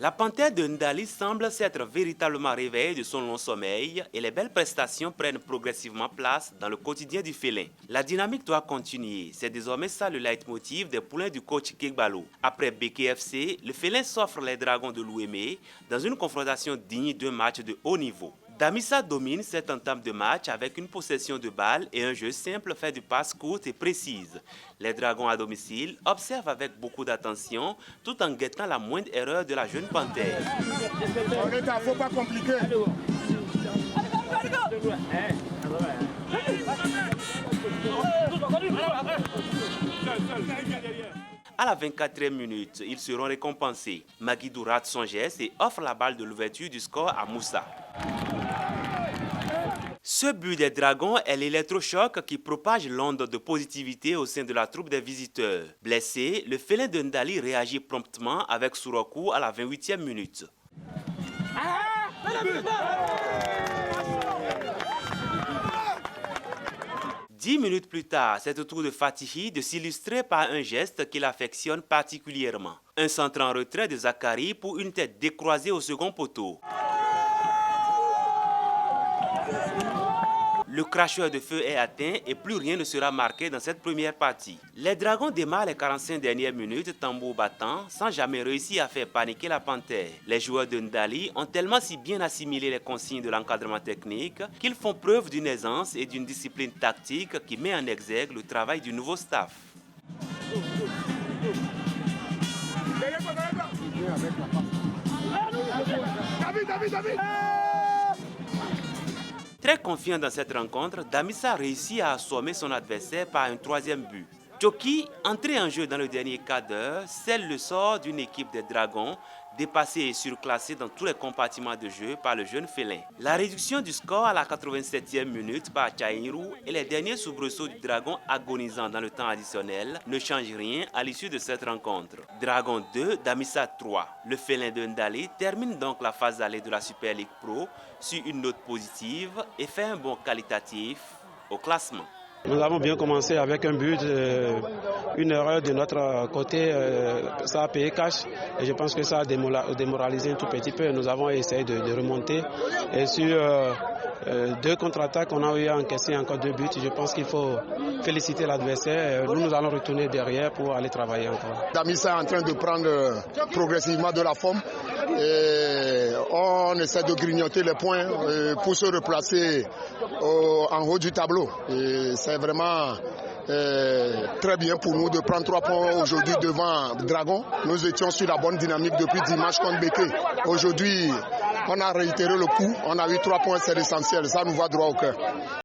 La panthère de Ndali semble s'être véritablement réveillée de son long sommeil et les belles prestations prennent progressivement place dans le quotidien du félin. La dynamique doit continuer, c'est désormais ça le leitmotiv des poulains du coach Kegbalo. Après BKFC, le félin s'offre les Dragons de l'Ouémé dans une confrontation digne d'un match de haut niveau. Damissa domine cette entame de match avec une possession de balle et un jeu simple fait de passes courtes et précises. Les Dragons à domicile observent avec beaucoup d'attention tout en guettant la moindre erreur de la jeune panthère. Faut pas compliquer. À la 24e minute, ils seront récompensés. Maguidou rate son geste et offre la balle de l'ouverture du score à Moussa. Ce but des Dragons est l'électrochoc qui propage l'onde de positivité au sein de la troupe des visiteurs. Blessé, le félin de Ndali réagit promptement avec Sourokou à la 28e minute. 10 minutes plus tard, c'est au tour de Fatihi de s'illustrer par un geste qu'il affectionne particulièrement. Un centre en retrait de Zakari pour une tête décroisée au second poteau. Le cracheur de feu est atteint et plus rien ne sera marqué dans cette première partie. Les Dragons démarrent les 45 dernières minutes tambour battant sans jamais réussir à faire paniquer la panthère. Les joueurs de Ndali ont tellement si bien assimilé les consignes de l'encadrement technique qu'ils font preuve d'une aisance et d'une discipline tactique qui met en exergue le travail du nouveau staff. Très confiant dans cette rencontre, Damissa réussit à assommer son adversaire par un troisième but. Tchoki, entré en jeu dans le dernier quart d'heure, scelle le sort d'une équipe des Dragons dépassée et surclassée dans tous les compartiments de jeu par le jeune félin. La réduction du score à la 87e minute par Tchaïrou et les derniers soubresauts du Dragon agonisant dans le temps additionnel ne changent rien à l'issue de cette rencontre. Dragon 2, Damissa 3. Le félin de Ndali termine donc la phase allée de la Super League Pro sur une note positive et fait un bond qualitatif au classement. Nous avons bien commencé avec un but, une erreur de notre côté, ça a payé cash et je pense que ça a démoralisé un tout petit peu. Nous avons essayé de remonter et sur deux contre-attaques, on a eu à encaisser encore 2 buts. Je pense qu'il faut féliciter l'adversaire. Nous allons retourner derrière pour aller travailler encore. Damissa est en train de prendre progressivement de la forme et on essaie de grignoter les points pour se replacer en haut du tableau. C'est vraiment très bien pour nous de prendre 3 points aujourd'hui devant Dragon. Nous étions sur la bonne dynamique depuis dimanche contre Béké. Aujourd'hui, on a réitéré le coup. On a eu 3 points, c'est l'essentiel. Ça nous va droit au cœur.